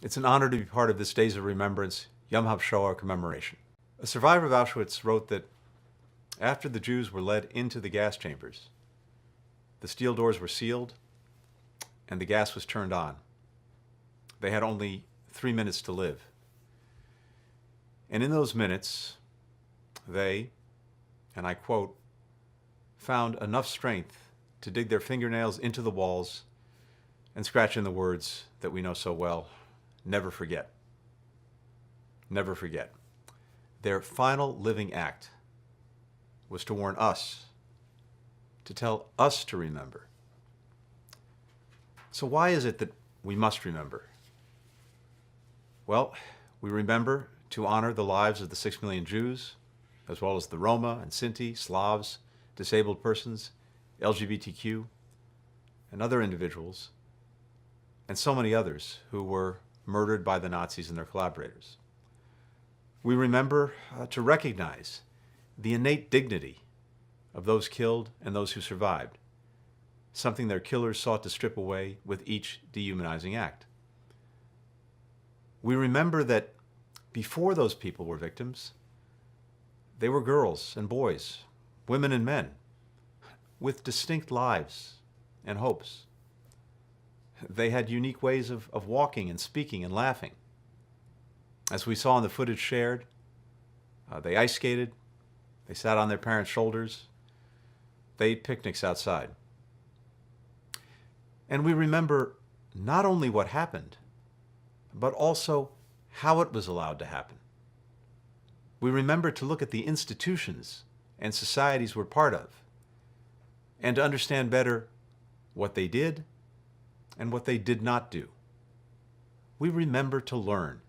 It's an honor to be part of this Days of Remembrance Commemoration. A survivor of Auschwitz wrote that after the Jews were led into the gas chambers, the steel doors were sealed and the gas was turned on. They had only 3 minutes to live. And in those minutes, they, and I quote, found enough strength to dig their fingernails into the walls and scratch in the words that we know so well: never forget. Never forget. Their final living act was to warn us, to tell us to remember. So why is it that we must remember? Well, we remember to honor the lives of the 6 million Jews, as well as the Roma and Sinti, Slavs, disabled persons, LGBTQ, and other individuals, and so many others who were murdered by the Nazis and their collaborators. We remember to recognize the innate dignity of those killed and those who survived, something their killers sought to strip away with each dehumanizing act. We remember that before those people were victims, they were girls and boys, women and men, with distinct lives and hopes. They had unique ways of walking and speaking and laughing. As we saw in the footage shared, they ice skated, they sat on their parents' shoulders, they ate picnics outside. And we remember not only what happened, but also how it was allowed to happen. We remember to look at the institutions and societies we're part of, and to understand better what they did and what they did not do. We remember to learn,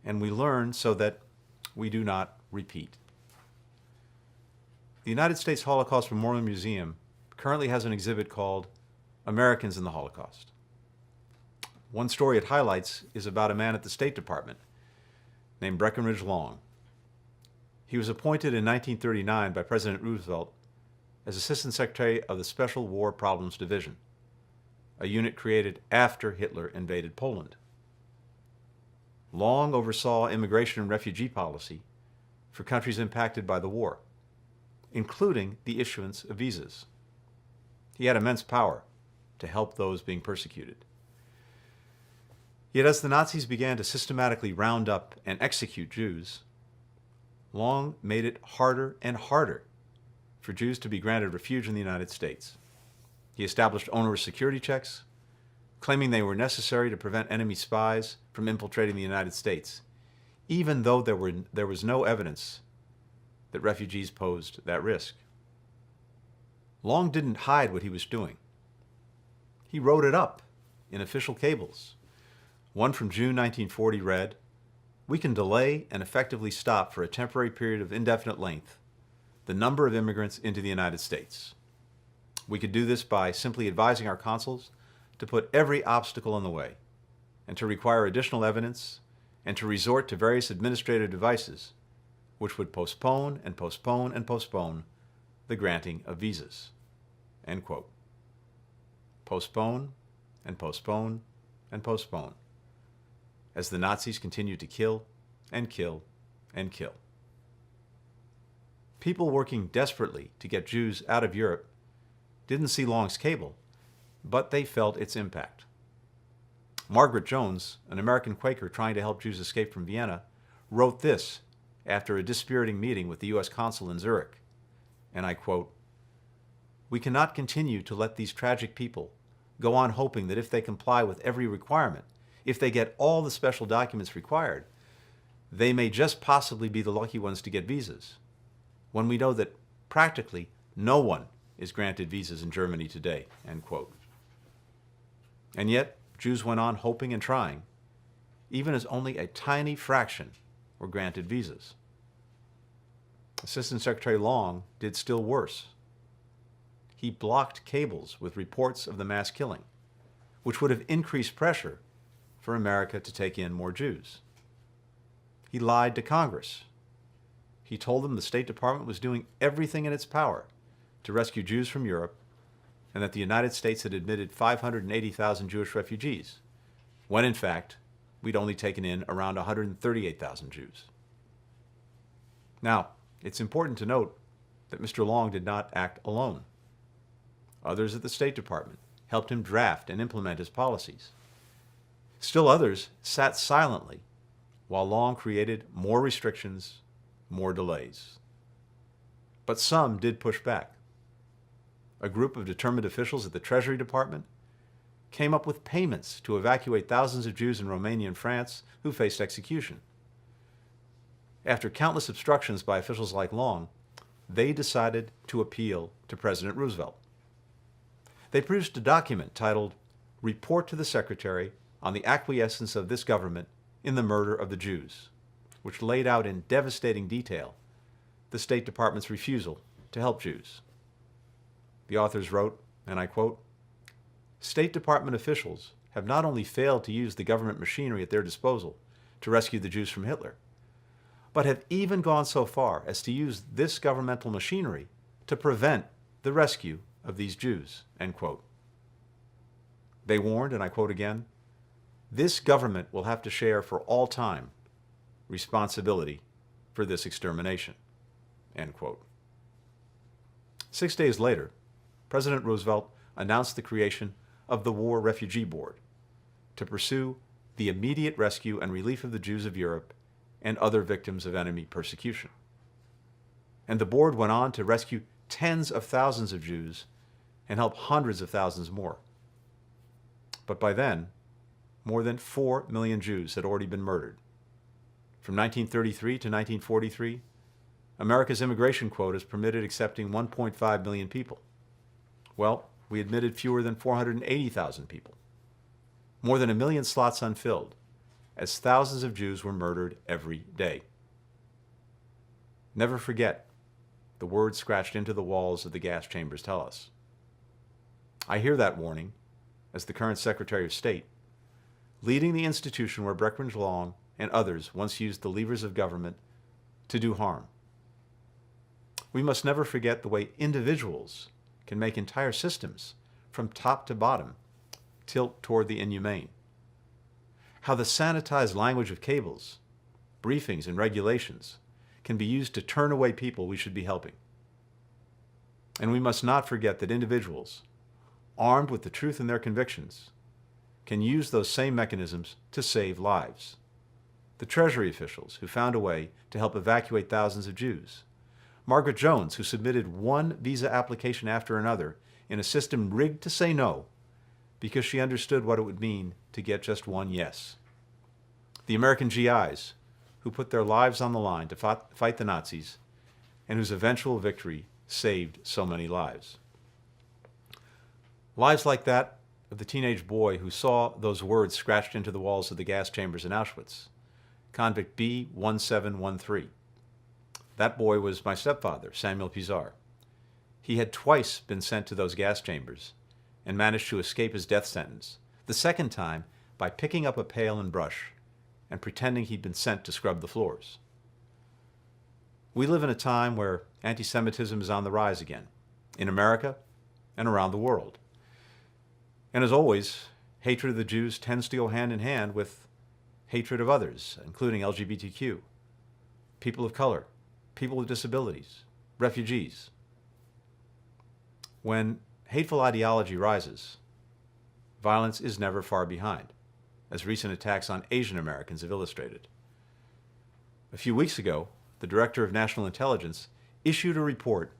and we learn so that we do not repeat. The United States Holocaust Memorial Museum currently has an exhibit called Americans in the Holocaust. One story it highlights is about a man at the State Department named Breckinridge Long. He was appointed in 1939 by President Roosevelt as Assistant Secretary of the Special War Problems Division, a unit created after Hitler invaded Poland. Long oversaw immigration and refugee policy for countries impacted by the war, including the issuance of visas. He had immense power to help those being persecuted. Yet as the Nazis began to systematically round up and execute Jews, Long made it harder and harder for Jews to be granted refuge in the United States. He established onerous security checks, claiming they were necessary to prevent enemy spies from infiltrating the United States, even though there was no evidence that refugees posed that risk. Long didn't hide what he was doing. He wrote it up in official cables. One from June 1940 read, "We can delay and effectively stop for a temporary period of indefinite length the number of immigrants into the United States. We could do this by simply advising our consuls to put every obstacle in the way and to require additional evidence and to resort to various administrative devices which would postpone and postpone and postpone the granting of visas." End quote. Postpone and postpone and postpone, as the Nazis continued to kill and kill and kill. People working desperately to get Jews out of Europe didn't see Long's cable, but they felt its impact. Margaret Jones, an American Quaker trying to help Jews escape from Vienna, wrote this after a dispiriting meeting with the U.S. consul in Zurich, and I quote, "We cannot continue to let these tragic people go on hoping that if they comply with every requirement, if they get all the special documents required, they may just possibly be the lucky ones to get visas, when we know that practically no one is granted visas in Germany today." End quote. And yet, Jews went on hoping and trying, even as only a tiny fraction were granted visas. Assistant Secretary Long did still worse. He blocked cables with reports of the mass killing, which would have increased pressure for America to take in more Jews. He lied to Congress. He told them the State Department was doing everything in its power to rescue Jews from Europe and that the United States had admitted 580,000 Jewish refugees, when in fact we'd only taken in around 138,000 Jews. Now, it's important to note that Mr. Long did not act alone. Others at the State Department helped him draft and implement his policies. Still others sat silently while Long created more restrictions, more delays. But some did push back. A group of determined officials at the Treasury Department came up with payments to evacuate thousands of Jews in Romania and France who faced execution. After countless obstructions by officials like Long, they decided to appeal to President Roosevelt. They produced a document titled Report to the Secretary on the Acquiescence of this Government in the Murder of the Jews, which laid out in devastating detail the State Department's refusal to help Jews. The authors wrote, and I quote, "State Department officials have not only failed to use the government machinery at their disposal to rescue the Jews from Hitler, but have even gone so far as to use this governmental machinery to prevent the rescue of these Jews," end quote. They warned, and I quote again, "This government will have to share for all time responsibility for this extermination," end quote. 6 days later, President Roosevelt announced the creation of the War Refugee Board to pursue the immediate rescue and relief of the Jews of Europe and other victims of enemy persecution. And the board went on to rescue tens of thousands of Jews and help hundreds of thousands more. But by then, more than 4 million Jews had already been murdered. From 1933 to 1943, America's immigration quotas permitted accepting 1.5 million people. Well, we admitted fewer than 480,000 people. More than 1 million slots unfilled, as thousands of Jews were murdered every day. Never forget, the words scratched into the walls of the gas chambers tell us. I hear that warning as the current Secretary of State, leading the institution where Breckinridge Long and others once used the levers of government to do harm. We must never forget the way individuals can make entire systems, from top to bottom, tilt toward the inhumane. How the sanitized language of cables, briefings, and regulations can be used to turn away people we should be helping. And we must not forget that individuals, armed with the truth in their convictions, can use those same mechanisms to save lives. The Treasury officials who found a way to help evacuate thousands of Jews. Margaret Jones, who submitted one visa application after another in a system rigged to say no because she understood what it would mean to get just one yes. The American GIs, who put their lives on the line to fight the Nazis and whose eventual victory saved so many lives. Lives like that of the teenage boy who saw those words scratched into the walls of the gas chambers in Auschwitz, convict B1713. That boy was my stepfather, Samuel Pizar. He had twice been sent to those gas chambers and managed to escape his death sentence, the second time by picking up a pail and brush and pretending he'd been sent to scrub the floors. We live in a time where anti-Semitism is on the rise again, in America and around the world. And as always, hatred of the Jews tends to go hand in hand with hatred of others, including LGBTQ, people of color, people with disabilities, refugees. When hateful ideology rises, violence is never far behind, as recent attacks on Asian Americans have illustrated. A few weeks ago, the Director of National Intelligence issued a report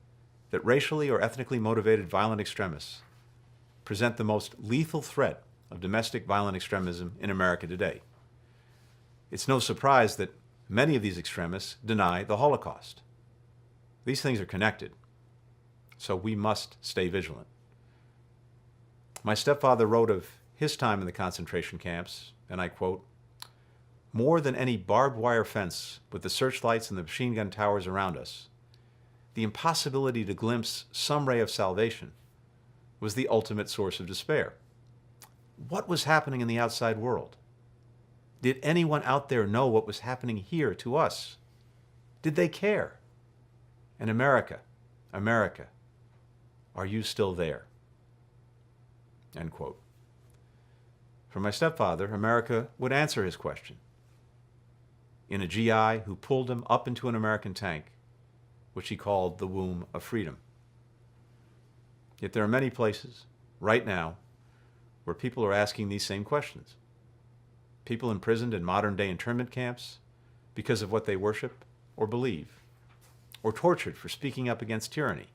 that racially or ethnically motivated violent extremists present the most lethal threat of domestic violent extremism in America today. It's no surprise that many of these extremists deny the Holocaust. These things are connected, so we must stay vigilant. My stepfather wrote of his time in the concentration camps, and I quote, "More than any barbed wire fence with the searchlights and the machine gun towers around us, the impossibility to glimpse some ray of salvation was the ultimate source of despair. What was happening in the outside world? Did anyone out there know what was happening here to us? Did they care? And America, America, are you still there?" End quote. For my stepfather, America would answer his question in a GI who pulled him up into an American tank, which he called the womb of freedom. Yet there are many places, right now, where people are asking these same questions. People imprisoned in modern-day internment camps because of what they worship or believe, or tortured for speaking up against tyranny,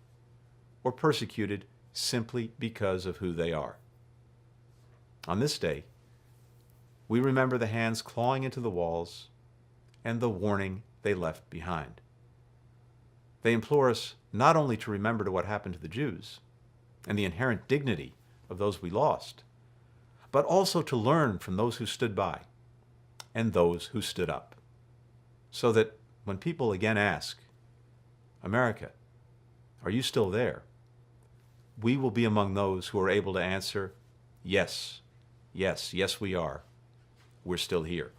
or persecuted simply because of who they are. On this day, we remember the hands clawing into the walls and the warning they left behind. They implore us not only to remember what happened to the Jews and the inherent dignity of those we lost, but also to learn from those who stood by and those who stood up, so that when people again ask, America, are you still there? We will be among those who are able to answer, yes, yes, yes we are. We're still here.